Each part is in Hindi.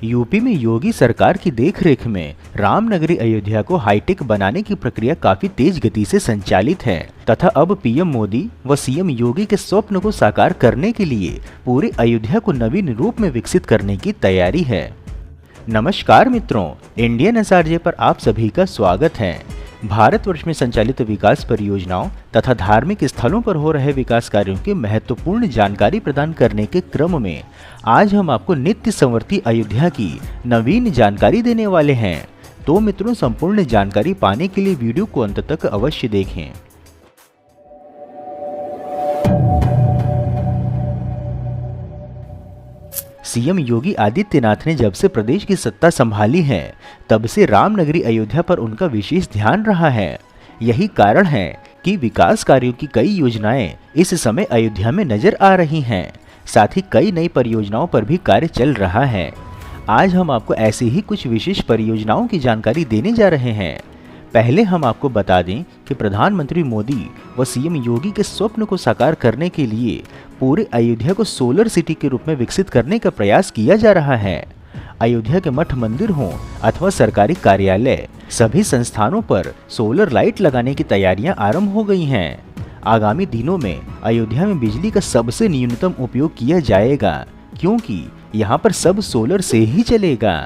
यूपी में योगी सरकार की देखरेख में रामनगरी अयोध्या को हाईटेक बनाने की प्रक्रिया काफी तेज गति से संचालित है तथा अब पीएम मोदी व सीएम योगी के स्वप्न को साकार करने के लिए पूरी अयोध्या को नवीन रूप में विकसित करने की तैयारी है। नमस्कार मित्रों, इंडियन एसआरजे पर आप सभी का स्वागत है। भारतवर्ष में संचालित विकास परियोजनाओं तथा धार्मिक स्थलों पर हो रहे विकास कार्यों की महत्वपूर्ण जानकारी प्रदान करने के क्रम में आज हम आपको नित्य संवर्ती अयोध्या की नवीन जानकारी देने वाले हैं। तो मित्रों, संपूर्ण जानकारी पाने के लिए वीडियो को अंत तक अवश्य देखें। सीएम योगी आदित्यनाथ ने जब से प्रदेश की सत्ता संभाली है तब से रामनगरी अयोध्या पर उनका विशेष ध्यान रहा है। यही कारण है कि विकास कार्यों की कई योजनाएं इस समय अयोध्या में नजर आ रही हैं। साथ ही कई नई परियोजनाओं पर भी कार्य चल रहा है। आज हम आपको ऐसी ही कुछ विशेष परियोजनाओं की जानकारी देने जा रहे हैं। पहले हम आपको बता दें कि प्रधानमंत्री मोदी व सीएम योगी के स्वप्न को साकार करने के लिए पूरे अयोध्या को सोलर सिटी के रूप में विकसित करने का प्रयास किया जा रहा है। अयोध्या के मठ मंदिर हों अथवा सरकारी कार्यालय, सभी संस्थानों पर सोलर लाइट लगाने की तैयारियां आरंभ हो गई हैं। आगामी दिनों में अयोध्या में बिजली का सबसे न्यूनतम उपयोग किया जाएगा, क्योंकि यहाँ पर सब सोलर से ही चलेगा।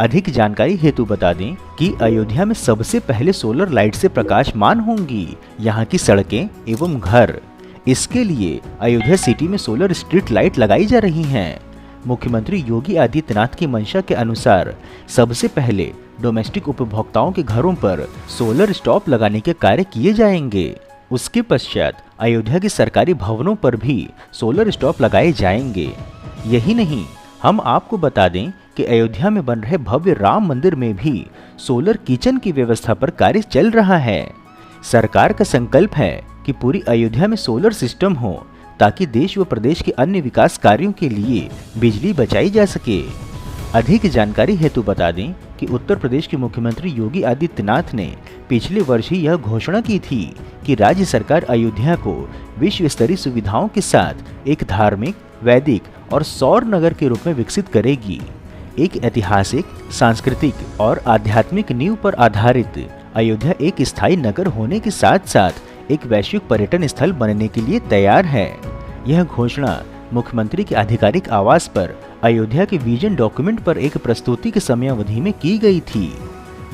अधिक जानकारी हेतु बता दें कि अयोध्या में सबसे पहले सोलर लाइट से प्रकाशमान होंगी यहाँ की सड़कें एवं घर। इसके लिए अयोध्या सिटी में सोलर स्ट्रीट लाइट लगाई जा रही हैं। मुख्यमंत्री योगी आदित्यनाथ की मंशा के अनुसार सबसे पहले डोमेस्टिक उपभोक्ताओं के घरों पर सोलर स्टॉप लगाने के कार्य किए जाएंगे। उसके पश्चात अयोध्या के सरकारी भवनों पर भी सोलर स्टॉप लगाए जाएंगे। यही नहीं, हम आपको बता दें कि अयोध्या में बन रहे भव्य राम मंदिर में भी सोलर किचन की व्यवस्था पर कार्य चल रहा है। सरकार का संकल्प है कि पूरी अयोध्या में सोलर सिस्टम हो ताकि देश व प्रदेश के अन्य विकास कार्यों के लिए बिजली बचाई जा सके। अधिक जानकारी हेतु बता दें कि उत्तर प्रदेश के मुख्यमंत्री योगी आदित्यनाथ ने पिछले वर्ष ही यह घोषणा की थी कि राज्य सरकार अयोध्या को विश्व स्तरीय सुविधाओं के साथ एक धार्मिक, वैदिक और सौर नगर के रूप में विकसित करेगी। एक ऐतिहासिक, सांस्कृतिक और आध्यात्मिक नींव पर आधारित अयोध्या एक स्थायी नगर होने के साथ साथ एक वैश्विक पर्यटन स्थल बनने के लिए तैयार है। यह घोषणा मुख्यमंत्री के आधिकारिक आवास पर अयोध्या के विजन डॉक्यूमेंट पर एक प्रस्तुति के समयावधि में की गई थी।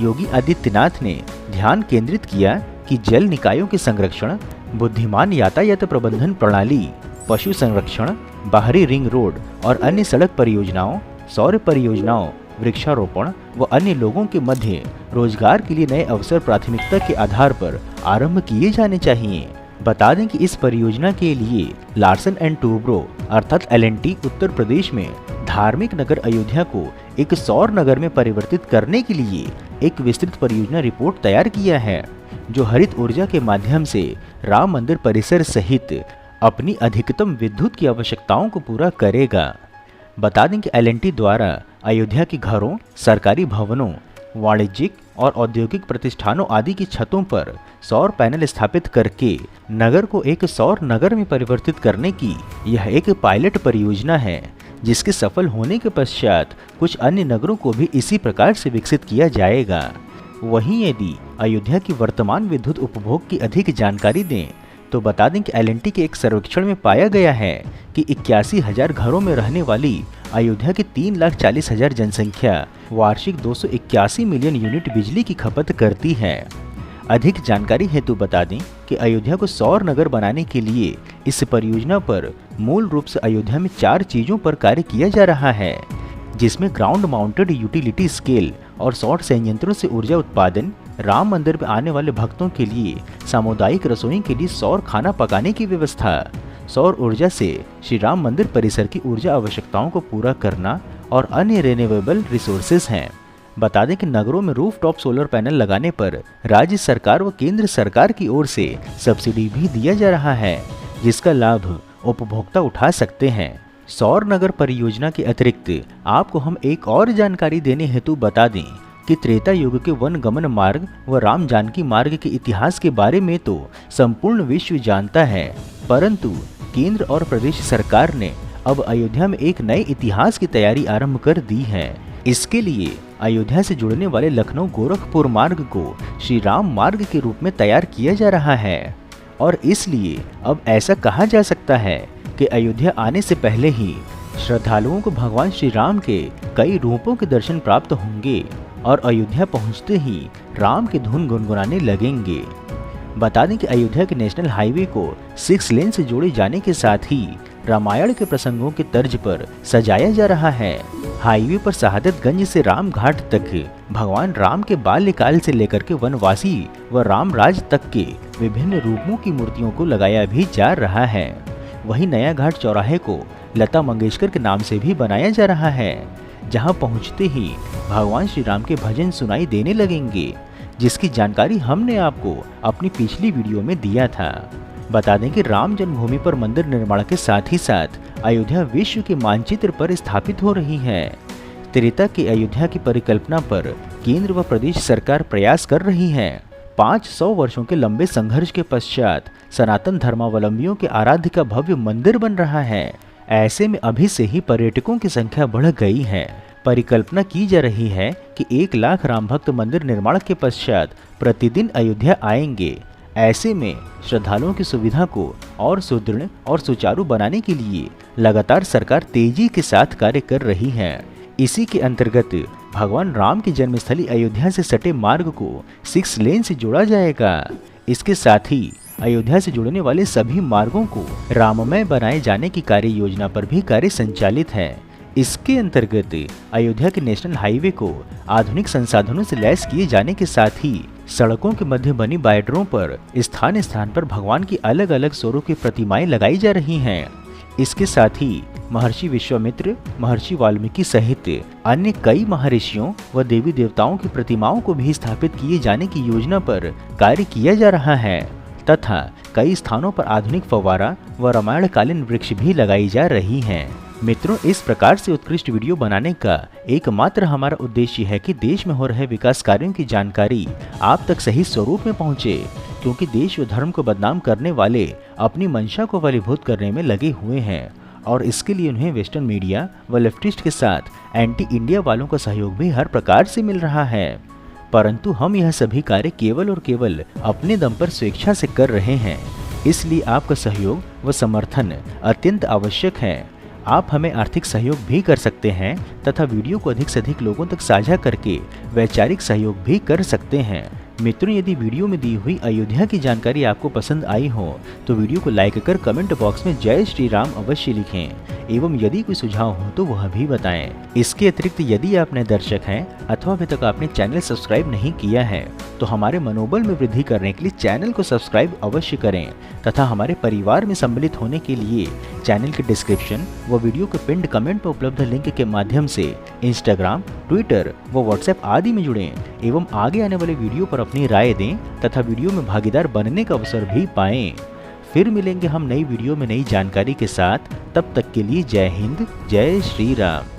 योगी आदित्यनाथ ने ध्यान केंद्रित किया कि जल निकायों के संरक्षण, बुद्धिमान यातायात प्रबंधन प्रणाली, पशु संरक्षण, बाहरी रिंग रोड और अन्य सड़क परियोजनाओं, सौर परियोजनाओं, वृक्षारोपण व अन्य लोगों के मध्य रोजगार के लिए नए अवसर प्राथमिकता के आधार पर आरंभ किए जाने चाहिए। बता दें कि इस परियोजना के लिए लार्सन एंड टूब्रो अर्थात LNT उत्तर प्रदेश में धार्मिक नगर अयोध्या को एक सौर नगर में परिवर्तित करने के लिए एक विस्तृत परियोजना रिपोर्ट तैयार किया है, जो हरित ऊर्जा के माध्यम से राम मंदिर परिसर सहित अपनी अधिकतम विद्युत की आवश्यकताओं को पूरा करेगा। बता दें कि LNT द्वारा अयोध्या के घरों, सरकारी भवनों, वाणिज्यिक और औद्योगिक प्रतिष्ठानों आदि की छतों पर सौर पैनल स्थापित करके नगर को एक सौर नगर में परिवर्तित करने की यह एक पायलट परियोजना है, जिसके सफल होने के पश्चात कुछ अन्य नगरों को भी इसी प्रकार से विकसित किया जाएगा। वहीं यदि अयोध्या की वर्तमान विद्युत उपभोग की अधिक जानकारी दें तो बता दें कि LNT के एक सर्वेक्षण में पाया गया है कि 81,000 घरों में रहने वाली अयोध्या की 3,40,000 जनसंख्या वार्षिक 281 मिलियन यूनिट बिजली की खपत करती है। अधिक जानकारी हेतु बता दें कि अयोध्या को सौर नगर बनाने के लिए इस परियोजना पर मूल रूप से अयोध्या में 4 चीजों पर कार्य किया जा रहा है, जिसमें ग्राउंड माउंटेड यूटिलिटी स्केल और सौर संयंत्रों से ऊर्जा उत्पादन, राम मंदिर में आने वाले भक्तों के लिए सामुदायिक रसोई के लिए सौर खाना पकाने की व्यवस्था, सौर ऊर्जा से श्री राम मंदिर परिसर की ऊर्जा आवश्यकताओं को पूरा करना और अन्य रिन्यूएबल रिसोर्सेज हैं। बता दें कि नगरों में रूफटॉप सोलर पैनल लगाने पर राज्य सरकार व केंद्र सरकार की ओर से सब्सिडी भी दिया जा रहा है, जिसका लाभ उपभोक्ता उठा सकते हैं। सौर नगर परियोजना के अतिरिक्त आपको हम एक और जानकारी देने हेतु बता दें कि त्रेता युग के वन गमन मार्ग व राम जानकी मार्ग के इतिहास के बारे में तो संपूर्ण विश्व जानता है, परंतु केंद्र और प्रदेश सरकार ने अब अयोध्या में एक नए इतिहास की तैयारी आरंभ कर दी है। इसके लिए अयोध्या से जुड़ने वाले लखनऊ गोरखपुर मार्ग को श्री राम मार्ग के रूप में तैयार किया जा रहा है और इसलिए अब ऐसा कहा जा सकता है कि अयोध्या आने से पहले ही श्रद्धालुओं को भगवान श्री राम के कई रूपों के दर्शन प्राप्त होंगे और अयोध्या पहुंचते ही राम की धुन गुनगुनाने लगेंगे। बता दें कि अयोध्या के नेशनल हाईवे को 6 लेन से जोड़े जाने के साथ ही रामायण के प्रसंगों के तर्ज पर सजाया जा रहा है। हाईवे पर शहादतगंज से राम घाट तक भगवान राम के बाल्यकाल से लेकर के वनवासी व रामराज तक के विभिन्न रूपों की मूर्तियों को लगाया भी जा रहा है। वहीं नया घाट चौराहे को लता मंगेशकर के नाम से भी बनाया जा रहा है, जहां पहुंचते ही भगवान श्री राम के भजन सुनाई देने लगेंगे, जिसकी जानकारी हमने आपको अपनी पिछली वीडियो में दिया था। बता दें कि राम जन्मभूमि पर मंदिर निर्माण के साथ ही साथ अयोध्या विश्व के मानचित्र पर स्थापित हो रही है। त्रेता की अयोध्या की परिकल्पना पर केंद्र व प्रदेश सरकार प्रयास कर रही है। 500 वर्षों के लंबे संघर्ष के पश्चात सनातन धर्मावलंबियों के आराध्य का भव्य मंदिर बन रहा है। ऐसे में अभी से ही पर्यटकों की संख्या बढ़ गई है। परिकल्पना की जा रही है कि 1 लाख राम भक्त मंदिर निर्माण के पश्चात प्रतिदिन अयोध्या आएंगे। ऐसे में श्रद्धालुओं की सुविधा को और सुदृढ़ और सुचारू बनाने के लिए लगातार सरकार तेजी के साथ कार्य कर रही है। इसी के अंतर्गत भगवान राम की जन्मस्थली अयोध्या से सटे मार्ग को 6 लेन से जोड़ा जाएगा। इसके साथ ही अयोध्या से जुड़ने वाले सभी मार्गों को राममय बनाए जाने की कार्य योजना पर भी कार्य संचालित है। इसके अंतर्गत अयोध्या के नेशनल हाईवे को आधुनिक संसाधनों से लैस किए जाने के साथ ही सड़कों के मध्य बनी बाइडरों पर स्थान स्थान पर भगवान की अलग अलग स्वरूप की प्रतिमाएं लगाई जा रही हैं। इसके साथ ही महर्षि विश्वामित्र, महर्षि वाल्मीकि सहित अन्य कई महर्षियों व देवी देवताओं की प्रतिमाओं को भी स्थापित किए जाने की योजना पर कार्य किया जा रहा है तथा कई स्थानों पर आधुनिक फव्वारा व रामायणकालीन वृक्ष भी लगाई जा रही हैं। मित्रों, इस प्रकार से उत्कृष्ट वीडियो बनाने का एकमात्र हमारा उद्देश्य है कि देश में हो रहे विकास कार्यों की जानकारी आप तक सही स्वरूप में पहुंचे, क्योंकि देश व धर्म को बदनाम करने वाले अपनी मंशा को फलीभूत करने में लगे हुए हैं और इसके लिए उन्हें वेस्टर्न मीडिया व लेफ्टिस्ट के साथ एंटी इंडिया वालों का सहयोग भी हर प्रकार से मिल रहा है। परंतु हम यह सभी कार्य केवल और केवल अपने दम पर स्वेच्छा से कर रहे हैं, इसलिए आपका सहयोग व समर्थन अत्यंत आवश्यक है। आप हमें आर्थिक सहयोग भी कर सकते हैं तथा वीडियो को अधिक से अधिक लोगों तक साझा करके वैचारिक सहयोग भी कर सकते हैं। मित्रों, यदि वीडियो में दी हुई अयोध्या की जानकारी आपको पसंद आई हो तो वीडियो को लाइक कर कमेंट बॉक्स में जय श्री राम अवश्य लिखें एवं यदि कोई सुझाव हो तो वह भी बताएं। इसके अतिरिक्त यदि आप नए दर्शक हैं अथवा अभी तक आपने चैनल सब्सक्राइब नहीं किया है तो हमारे मनोबल में वृद्धि करने के लिए चैनल को सब्सक्राइब अवश्य करें तथा हमारे परिवार में सम्मिलित होने के लिए चैनल के डिस्क्रिप्शन व वीडियो के पिंड कमेंट पर उपलब्ध लिंक के माध्यम से इंस्टाग्राम, ट्विटर व व्हाट्सएप आदि में जुड़ें एवं आगे आने वाले वीडियो पर अपनी राय दें तथा वीडियो में भागीदार बनने का अवसर भी पाएं। फिर मिलेंगे हम नई वीडियो में नई जानकारी के साथ। तब तक के लिए जय हिंद, जय श्री राम।